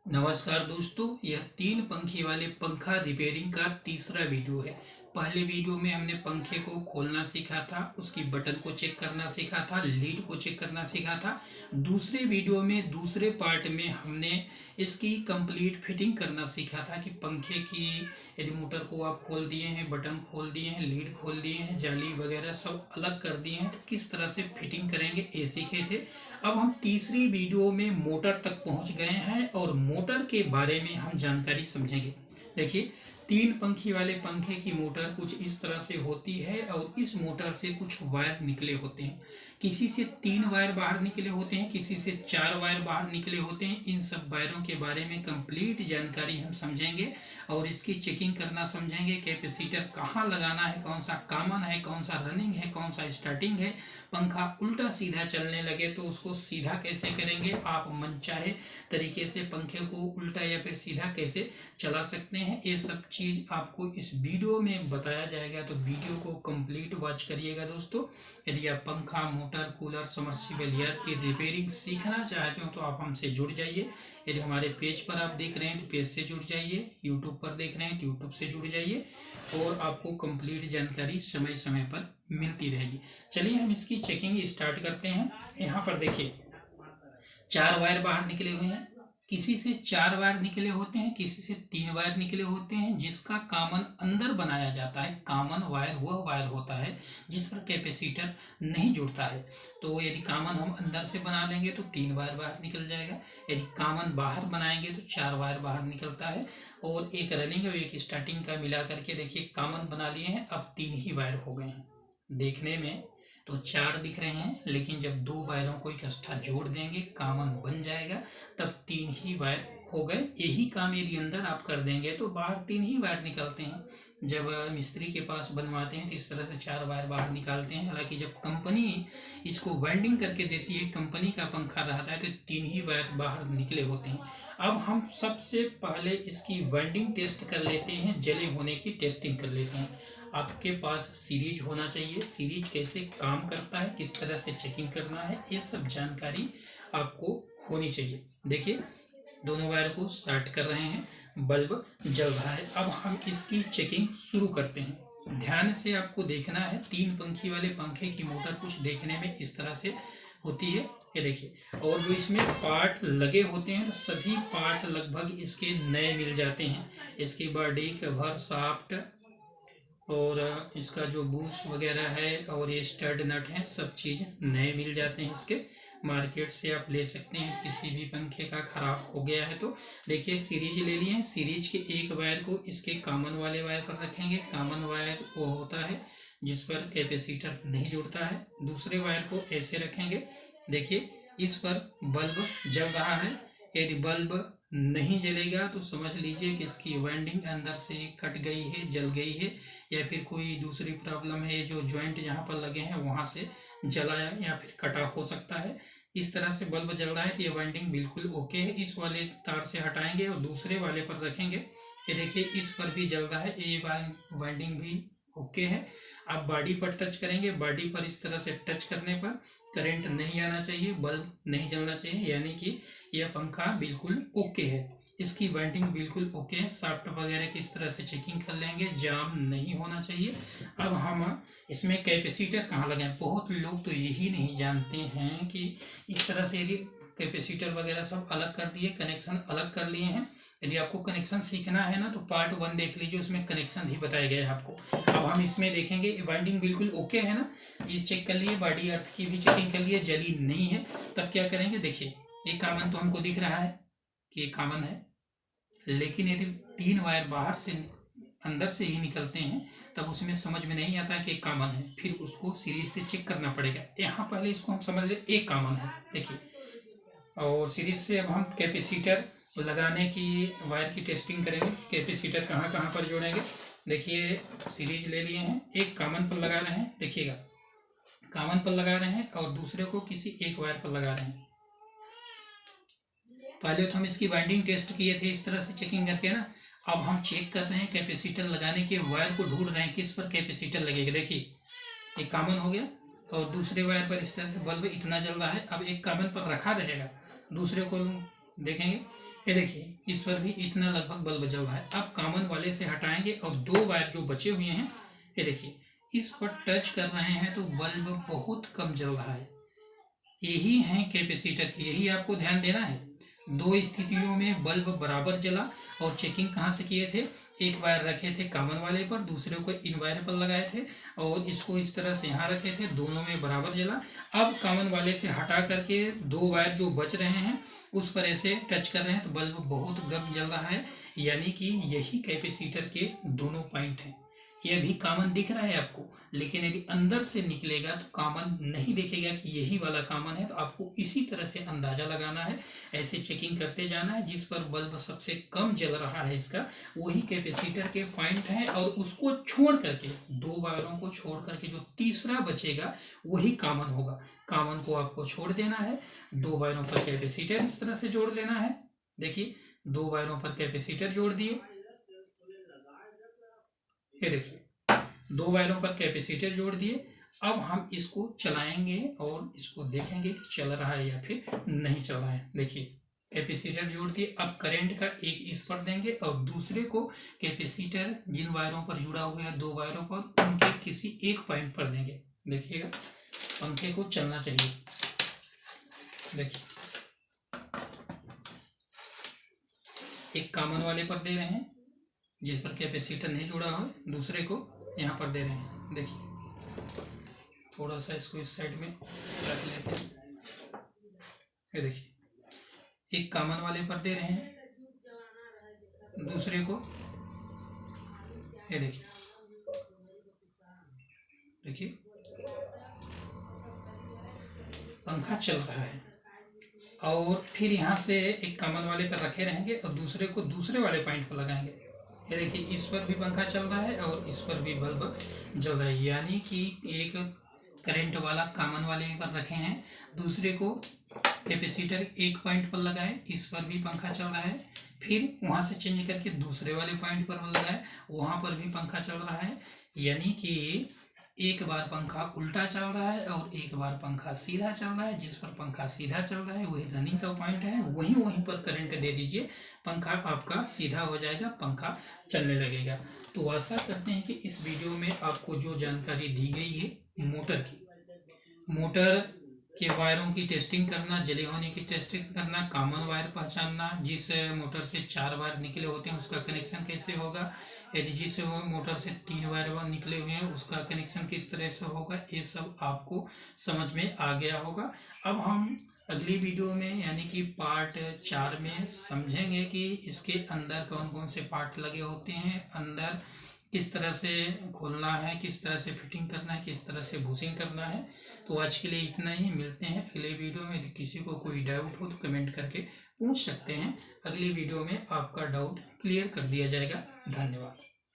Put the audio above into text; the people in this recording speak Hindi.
नमस्कार दोस्तों, यह तीन पंखी वाले पंखा रिपेयरिंग का तीसरा वीडियो है। पहले वीडियो में हमने पंखे को खोलना सीखा था, उसकी बटन को चेक करना सीखा था, लीड को चेक करना सीखा था। दूसरे वीडियो में दूसरे पार्ट में हमने इसकी कंप्लीट फिटिंग करना सीखा था कि पंखे की यदि मोटर को आप खोल दिए हैं, बटन खोल दिए हैं, लीड खोल दिए हैं, जाली वगैरह सब अलग कर दिए हैं तो किस तरह से फिटिंग करेंगे ये सीखे थे। अब हम तीसरी वीडियो में मोटर तक पहुंच गए हैं और मोटर के बारे में हम जानकारी समझेंगे। देखिए, तीन पंखी वाले पंखे की मोटर कुछ इस तरह से होती है और इस मोटर से कुछ वायर निकले होते हैं। किसी से 3 वायर बाहर निकले होते हैं, किसी से 4 वायर बाहर निकले होते हैं। इन सब वायरों के बारे में कंप्लीट जानकारी हम समझेंगे और इसकी चेकिंग करना समझेंगे। कैपेसिटर कहाँ लगाना है, कौन सा कॉमन है, कौन सा रनिंग है, कौन सा स्टार्टिंग है। पंखा उल्टा सीधा चलने लगे तो उसको सीधा कैसे करेंगे, आप मनचाहे तरीके से पंखे को उल्टा या फिर सीधा कैसे चला सकते हैं, ये सब चीज़ आपको इस वीडियो में बताया जाएगा। तो वीडियो को कंप्लीट वॉच करिएगा दोस्तों। यदि आप पंखा, मोटर, कूलर, समर्सिबल यार्ड की रिपेयरिंग सीखना चाहते हो तो आप हमसे जुड़ जाइए। यदि हमारे पेज पर आप देख रहे हैं तो पेज से जुड़ जाइए, यूट्यूब पर देख रहे हैं तो यूट्यूब से जुड़ जाइए और आपको कंप्लीट जानकारी समय समय पर मिलती रहेगी। चलिए हम इसकी चेकिंग स्टार्ट करते हैं। यहाँ पर देखिए 4 वायर बाहर निकले हुए हैं। किसी से 4 वायर निकले होते हैं, किसी से 3 वायर निकले होते हैं। जिसका कॉमन अंदर बनाया जाता है, कॉमन वायर वह वायर होता है जिस पर कैपेसिटर नहीं जुड़ता है। तो यदि कॉमन हम अंदर से बना लेंगे तो 3 वायर बाहर निकल जाएगा। यदि कॉमन बाहर बनाएंगे तो 4 वायर बाहर निकलता है और एक रनिंग और एक स्टार्टिंग का मिला करके देखिए कॉमन बना लिए हैं, अब 3 ही वायर हो गए हैं। देखने में तो 4 दिख रहे हैं, लेकिन जब 2 वायरों को इकट्ठा जोड़ देंगे, कॉमन बन जाएगा, तब 3 ही वायर हो गए। यही काम यदि अंदर आप कर देंगे तो बाहर 3 ही वायर निकलते हैं। जब मिस्त्री के पास बनवाते हैं तो इस तरह से 4 वायर बाहर निकालते हैं। हालांकि जब कंपनी इसको वेल्डिंग करके देती है, कंपनी का पंखा रहता है, तो 3 ही वायर बाहर निकले होते हैं। अब हम सबसे पहले इसकी वेल्डिंग टेस्ट कर लेते हैं, जले होने की टेस्टिंग कर लेते हैं। आपके पास सीरीज होना चाहिए, सीरीज कैसे काम करता है, किस तरह से चेकिंग करना है, ये सब जानकारी आपको होनी चाहिए। देखिए दोनों वायर को शॉर्ट कर रहे हैं, बल्ब जल रहा है। अब हम इसकी चेकिंग शुरू करते हैं। ध्यान से आपको देखना है। 3 पंखी वाले पंखे की मोटर कुछ देखने में इस तरह से होती है, ये देखिए। और जो इसमें पार्ट लगे होते हैं तो सभी पार्ट लगभग इसके नए मिल जाते हैं। इसकी बॉडी, कवर, शाफ्ट और इसका जो बूश वगैरह है और ये स्टड नट है, सब चीज़ नए मिल जाते हैं इसके। मार्केट से आप ले सकते हैं। किसी भी पंखे का ख़राब हो गया है तो देखिए सीरीज ले लिए हैं। सीरीज के एक वायर को इसके कॉमन वाले वायर पर रखेंगे। कॉमन वायर वो होता है जिस पर कैपेसिटर नहीं जुड़ता है। दूसरे वायर को ऐसे रखेंगे। देखिए इस पर बल्ब जल रहा है। यदि बल्ब नहीं जलेगा तो समझ लीजिए कि इसकी वाइंडिंग अंदर से कट गई है, जल गई है, या फिर कोई दूसरी प्रॉब्लम है, जो जॉइंट जहाँ पर लगे हैं वहाँ से जला या फिर कटा हो सकता है। इस तरह से बल्ब जल रहा है तो ये वाइंडिंग बिल्कुल ओके है। इस वाले तार से हटाएंगे और दूसरे वाले पर रखेंगे। ये देखिए इस पर भी जल रहा है, ये वाइंडिंग भी ओके है। आप बॉडी पर टच करेंगे। बॉडी पर इस तरह से टच करने पर करंट नहीं आना चाहिए, बल्ब नहीं जलना चाहिए, यानी कि यह पंखा बिल्कुल ओके है। इसकी वाइंडिंग बिल्कुल ओके है। शाफ्ट वगैरह की इस तरह से चेकिंग कर लेंगे, जाम नहीं होना चाहिए। अब हम इसमें कैपेसिटर कहाँ लगाएं। बहुत लोग तो यही नहीं जानते हैं कि इस तरह से यदि कैपेसिटर वगैरह सब अलग कर दिए, कनेक्शन अलग कर लिए हैं। यदि आपको कनेक्शन सीखना है ना तो पार्ट 1 देख लीजिए, उसमें कनेक्शन भी बताया गया है आपको। अब हम इसमें देखेंगे वाइंडिंग बिल्कुल ओके है ना, ये चेक कर लिए। बॉडी अर्थ की भी चेकिंग कर लिए, जली नहीं है। तब क्या करेंगे, देखिए ये कॉमन तो हमको दिख रहा है कि ये कॉमन है, लेकिन यदि 3 वायर बाहर से अंदर से ही निकलते हैं तब उसमें समझ में नहीं आता कि एक कॉमन है। फिर उसको सीरीज से चेक करना पड़ेगा। यहाँ पहले इसको हम समझ ले एक कॉमन है, देखिए। और सीरीज से अब हम कैपेसिटर लगाने की वायर की टेस्टिंग करेंगे। कैपेसिटर कहाँ कहाँ पर जोड़ेंगे। देखिए सीरीज ले लिए हैं, एक कॉमन पर लगा रहे हैं, देखिएगा कॉमन पर लगा रहे हैं और दूसरे को किसी एक वायर पर लगा रहे हैं। पहले तो हम इसकी वाइंडिंग टेस्ट किए थे इस तरह से चेकिंग करके ना। अब हम चेक कर रहे हैं कैपेसिटर लगाने के वायर को, ढूंढ रहे हैं किस पर कैपेसिटर लगेगा। देखिए ये कॉमन हो गया और दूसरे वायर पर इस तरह से बल्ब इतना जल रहा है। अब एक कॉमन पर रखा रहेगा, दूसरे को देखेंगे, ये देखिए इस पर भी इतना लगभग बल्ब जल रहा है। अब कॉमन वाले से हटाएंगे और 2 वायर जो बचे हुए हैं, ये देखिए इस पर टच कर रहे हैं तो बल्ब बहुत कम जल रहा है। यही है कैपेसिटर की, यही आपको ध्यान देना है। 2 स्थितियों में बल्ब बराबर जला। और चेकिंग कहाँ से किए थे, एक वायर रखे थे कॉमन वाले पर, दूसरे को इन वायर पर लगाए थे और इसको इस तरह से यहाँ रखे थे, दोनों में बराबर जला। अब कॉमन वाले से हटा करके 2 वायर जो बच रहे हैं उस पर ऐसे टच कर रहे हैं तो बल्ब बहुत कम जल रहा है। यानी कि यही कैपेसिटर के दोनों पॉइंट हैं। ये भी कॉमन दिख रहा है आपको, लेकिन यदि अंदर से निकलेगा तो कॉमन नहीं दिखेगा कि यही वाला कॉमन है। तो आपको इसी तरह से अंदाजा लगाना है, ऐसे चेकिंग करते जाना है। जिस पर बल्ब सबसे कम जल रहा है इसका वही कैपेसिटर के पॉइंट है, और उसको छोड़ करके 2 वायरों को छोड़ करके जो तीसरा बचेगा वही कॉमन होगा। कॉमन को आपको छोड़ देना है, 2 वायरों पर कैपेसिटर इस तरह से जोड़ देना है। देखिए 2 वायरों पर कैपेसिटर जोड़ दिए, ये देखिए 2 वायरों पर कैपेसिटर जोड़ दिए। अब हम इसको चलाएंगे और इसको देखेंगे कि चल रहा है या फिर नहीं चल रहा है। देखिए कैपेसिटर जोड़ दिए, अब करंट का एक इस पर देंगे और दूसरे को कैपेसिटर जिन वायरों पर जुड़ा हुआ है 2 वायरों पर, उनके किसी एक पॉइंट पर देंगे। देखिएगा पंखे को चलना चाहिए। देखिए एक कॉमन वाले पर दे रहे हैं जिस पर कैपेसिटर नहीं जुड़ा हो, दूसरे को यहाँ पर दे रहे हैं। देखिए थोड़ा सा इसको इस साइड में रख लेते हैं। ये देखिए एक कॉमन वाले पर दे रहे हैं, दूसरे को, ये देखिए देखिए पंखा चल रहा है। और फिर यहाँ से एक कॉमन वाले पर रखे रहेंगे और दूसरे को दूसरे वाले पॉइंट पर लगाएंगे। ये देखिए इस पर भी पंखा चल रहा है और इस पर भी बल्ब जल रहा है। यानी कि एक करंट वाला कॉमन वाले पर रखे हैं, दूसरे को कैपेसिटर एक पॉइंट पर लगाए, इस पर भी पंखा चल रहा है। फिर वहाँ से चेंज करके दूसरे वाले पॉइंट पर लगाए, वहाँ पर भी पंखा चल रहा है। यानी कि एक बार पंखा उल्टा चल रहा है और एक बार पंखा सीधा चल रहा है। जिस पर पंखा सीधा चल रहा है वही रनिंग का पॉइंट है, वहीं पर करंट दे दीजिए, पंखा आपका सीधा हो जाएगा, पंखा चलने लगेगा। तो आशा करते हैं कि इस वीडियो में आपको जो जानकारी दी गई है मोटर की, मोटर के वायरों की टेस्टिंग करना, जले होने की टेस्टिंग करना, कॉमन वायर पहचानना, जिस मोटर से 4 वायर निकले होते हैं उसका कनेक्शन कैसे होगा, यदि जिस मोटर से 3 वायर निकले हुए हैं उसका कनेक्शन किस तरह से होगा, ये सब आपको समझ में आ गया होगा। अब हम अगली वीडियो में यानी कि पार्ट 4 में समझेंगे कि इसके अंदर कौन कौन से पार्ट लगे होते हैं, अंदर किस तरह से खोलना है, किस तरह से फिटिंग करना है, किस तरह से बुशिंग करना है। तो आज के लिए इतना ही, मिलते हैं अगले वीडियो में। यदि किसी को कोई डाउट हो तो कमेंट करके पूछ सकते हैं, अगली वीडियो में आपका डाउट क्लियर कर दिया जाएगा। धन्यवाद।